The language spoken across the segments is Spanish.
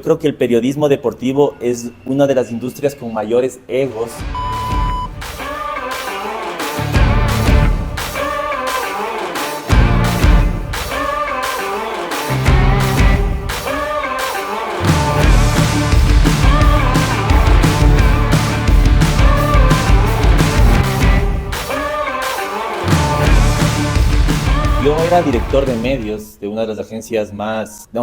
Creo que el periodismo deportivo es una de las industrias con mayores egos. Yo era director de medios de una de las agencias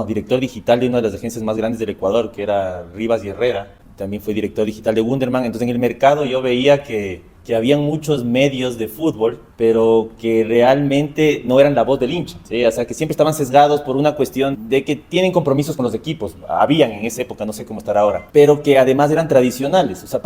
director digital de una de las agencias más grandes del Ecuador, que era Rivas y Herrera. También fui director digital de Wunderman. Entonces en el mercado yo veía que habían muchos medios de fútbol, pero que realmente no eran la voz del hincha, ¿sí? O sea, que siempre estaban sesgados por una cuestión de que tienen compromisos con los equipos. Habían en esa época, no sé cómo estará ahora, pero que además eran tradicionales. O sea,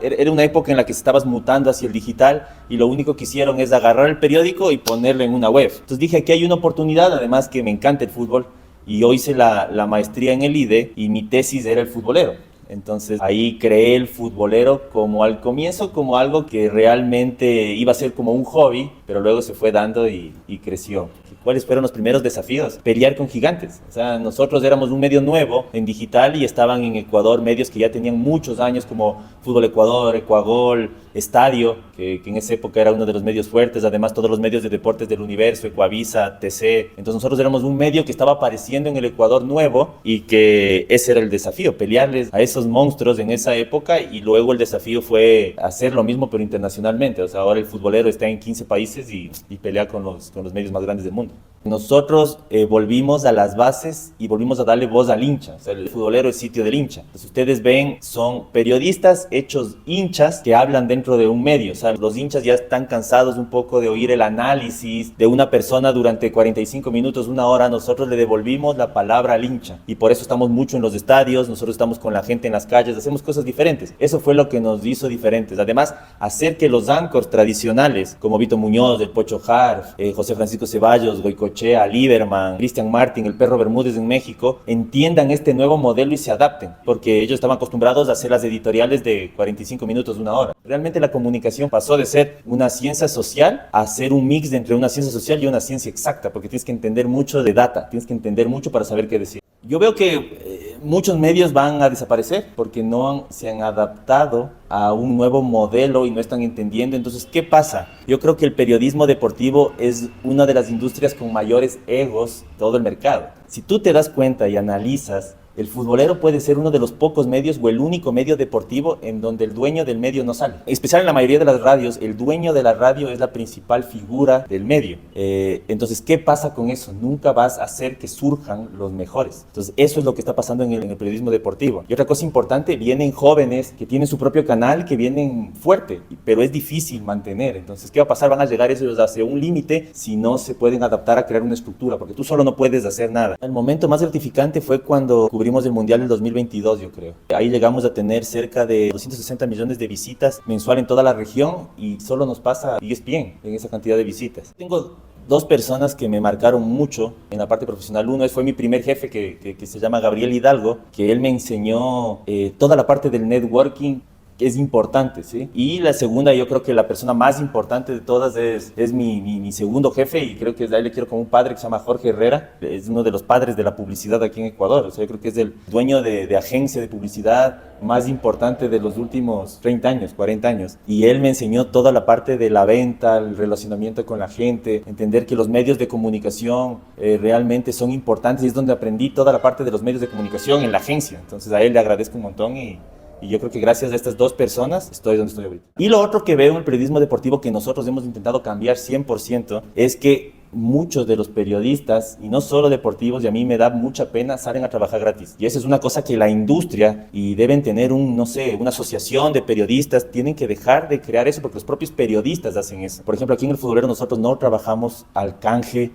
era una época en la que se estabas mutando hacia el digital y lo único que hicieron es agarrar el periódico y ponerlo en una web. Entonces dije, aquí hay una oportunidad, además que me encanta el fútbol, y yo hice la maestría en el IDE y mi tesis era el futbolero. Entonces ahí creé el futbolero como al comienzo como algo que realmente iba a ser como un hobby, pero luego se fue dando y creció. ¿Cuáles fueron los primeros desafíos? Pelear con gigantes. O sea, nosotros éramos un medio nuevo en digital y estaban en Ecuador medios que ya tenían muchos años como Fútbol Ecuador, Ecuagol, Estadio, que en esa época era uno de los medios fuertes, además todos los medios de deportes del universo, Ecuavisa, TC. Entonces nosotros éramos un medio que estaba apareciendo en el Ecuador nuevo y que ese era el desafío, pelearles a esos monstruos en esa época, y luego el desafío fue hacer lo mismo pero internacionalmente. O sea, ahora el futbolero está en 15 países y pelea con los medios más grandes del mundo. Nosotros volvimos a las bases y volvimos a darle voz al hincha. O sea, el futbolero es sitio del hincha. Entonces ustedes ven, son periodistas hechos hinchas que hablan dentro de un medio. O sea, los hinchas ya están cansados un poco de oír el análisis de una persona durante 45 minutos, una hora. Nosotros le devolvimos la palabra al hincha y por eso estamos mucho en los estadios, nosotros estamos con la gente en las calles, hacemos cosas diferentes. Eso fue lo que nos hizo diferentes. Además, hacer que los anchors tradicionales como Vito Muñoz, el Pocho Harf, José Francisco Ceballos, Goicoechea, Lieberman, Cristian Martin, el Perro Bermúdez en México, entiendan este nuevo modelo y se adapten, porque ellos estaban acostumbrados a hacer las editoriales de 45 minutos, una hora. Realmente la comunicación pasó de ser una ciencia social a ser un mix entre una ciencia social y una ciencia exacta, porque tienes que entender mucho de data, tienes que entender mucho para saber qué decir. Yo veo que muchos medios van a desaparecer porque se han adaptado a un nuevo modelo y no están entendiendo. Entonces, ¿qué pasa? Yo creo que el periodismo deportivo es una de las industrias con mayores egos de todo el mercado. Si tú te das cuenta y analizas, el futbolero puede ser uno de los pocos medios o el único medio deportivo en donde el dueño del medio no sale. En especial en la mayoría de las radios, el dueño de la radio es la principal figura del medio. Entonces, ¿qué pasa con eso? Nunca vas a hacer que surjan los mejores. Entonces, eso es lo que está pasando en el periodismo deportivo. Y otra cosa importante, vienen jóvenes que tienen su propio canal, que vienen fuerte, pero es difícil mantener. Entonces, ¿qué va a pasar? Van a llegar ellos hacia un límite si no se pueden adaptar a crear una estructura, porque tú solo no puedes hacer nada. El momento más gratificante fue cuando cubrimos el Mundial del 2022, yo creo. Ahí llegamos a tener cerca de 260 millones de visitas mensual en toda la región y solo nos pasa ESPN en esa cantidad de visitas. Tengo dos personas que me marcaron mucho en la parte profesional. Uno fue mi primer jefe que se llama Gabriel Hidalgo, que él me enseñó toda la parte del networking, que es importante, ¿sí? Y la segunda, yo creo que la persona más importante de todas es mi segundo jefe, y creo que a él le quiero como un padre, que se llama Jorge Herrera. Es uno de los padres de la publicidad aquí en Ecuador. O sea, yo creo que es el dueño de agencia de publicidad más importante de los últimos 30 años, 40 años. Y él me enseñó toda la parte de la venta, el relacionamiento con la gente, entender que los medios de comunicación realmente son importantes, y es donde aprendí toda la parte de los medios de comunicación en la agencia. Entonces a él le agradezco un montón y yo creo que gracias a estas dos personas estoy donde estoy ahorita. Y lo otro que veo en el periodismo deportivo que nosotros hemos intentado cambiar 100% es que muchos de los periodistas, y no solo deportivos, y a mí me da mucha pena, salen a trabajar gratis. Y esa es una cosa que la industria, y deben tener una asociación de periodistas, tienen que dejar de crear eso, porque los propios periodistas hacen eso. Por ejemplo, aquí en el futbolero nosotros no trabajamos al canje,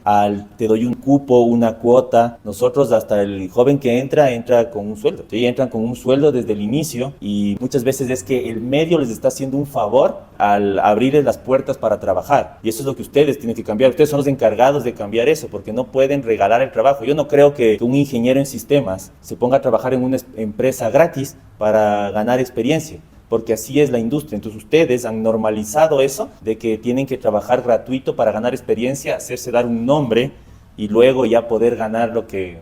te doy un cupo, una cuota. Nosotros, hasta el joven que entra con un sueldo. ¿Sí? Entran con un sueldo desde el inicio, y muchas veces es que el medio les está haciendo un favor al abrirles las puertas para trabajar. Y eso es lo que ustedes tienen que cambiar. Ustedes son los encargados de cambiar eso, porque no pueden regalar el trabajo. Yo no creo que un ingeniero en sistemas se ponga a trabajar en una empresa gratis para ganar experiencia, porque así es la industria. Entonces ustedes han normalizado eso de que tienen que trabajar gratuito para ganar experiencia, hacerse dar un nombre y luego ya poder ganar lo que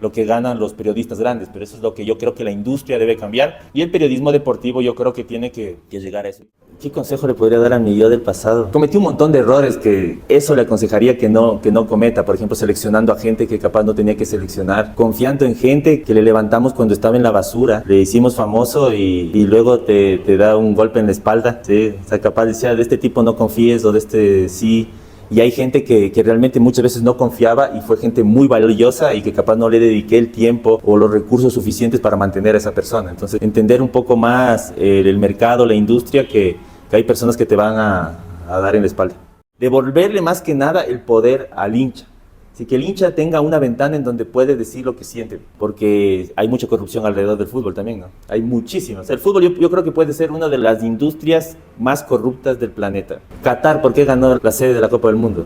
lo que ganan los periodistas grandes, pero eso es lo que yo creo que la industria debe cambiar, y el periodismo deportivo yo creo que tiene que llegar a eso. ¿Qué consejo le podría dar a mi yo del pasado? Cometí un montón de errores que eso le aconsejaría que no cometa. Por ejemplo, seleccionando a gente que capaz no tenía que seleccionar, confiando en gente que le levantamos cuando estaba en la basura, le hicimos famoso y luego te da un golpe en la espalda, ¿sí? O sea, capaz decía, de este tipo no confíes, o de este sí. Y hay gente que realmente muchas veces no confiaba y fue gente muy valiosa y que capaz no le dediqué el tiempo o los recursos suficientes para mantener a esa persona. Entonces, entender un poco más el mercado, la industria, que hay personas que te van a dar en la espalda. Devolverle más que nada el poder al hincha. Así que el hincha tenga una ventana en donde puede decir lo que siente, porque hay mucha corrupción alrededor del fútbol también, ¿no? Hay muchísimas. El fútbol yo creo que puede ser una de las industrias más corruptas del planeta. Qatar, ¿por qué ganó la sede de la Copa del Mundo?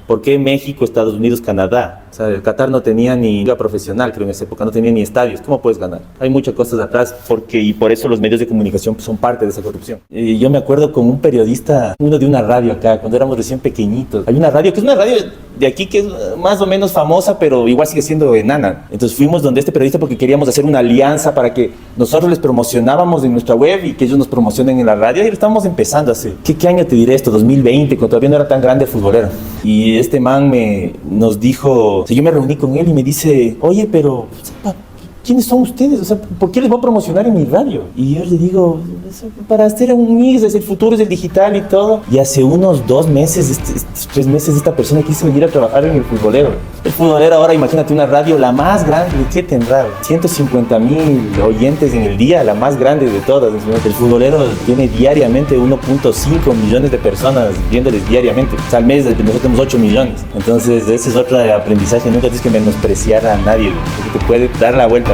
¿Por qué México, Estados Unidos, Canadá? O sea, el Qatar no tenía ni liga profesional, creo, en esa época, no tenía ni estadios. ¿Cómo puedes ganar? Hay muchas cosas atrás, y por eso los medios de comunicación son parte de esa corrupción. Yo me acuerdo con un periodista, uno de una radio acá, cuando éramos recién pequeñitos. Hay una radio que es una radio de aquí que es más o menos famosa, pero igual sigue siendo enana. Entonces fuimos donde este periodista porque queríamos hacer una alianza para que nosotros les promocionábamos en nuestra web y que ellos nos promocionen en la radio. Y lo estábamos empezando a hacer. ¿Qué año te diré esto? 2020, cuando todavía no era tan grande el futbolero. Y este man nos dijo, o sea, yo me reuní con él y me dice, oye, pero ¿quiénes son ustedes? O sea, ¿por qué les voy a promocionar en mi radio? Y yo le digo, para hacer un mix, el futuro es el digital y todo. Y hace unos 2 meses, 3 meses, esta persona quiso venir a trabajar en el futbolero. El futbolero ahora, imagínate, una radio la más grande, ¿qué tendrá? 150,000 oyentes en el día, la más grande de todas. El futbolero tiene diariamente 1.5 millones de personas viéndoles diariamente. O sea, al mes nosotros tenemos 8 millones. Entonces, ese es otro aprendizaje. Nunca tienes que menospreciar a nadie, porque te puede dar la vuelta.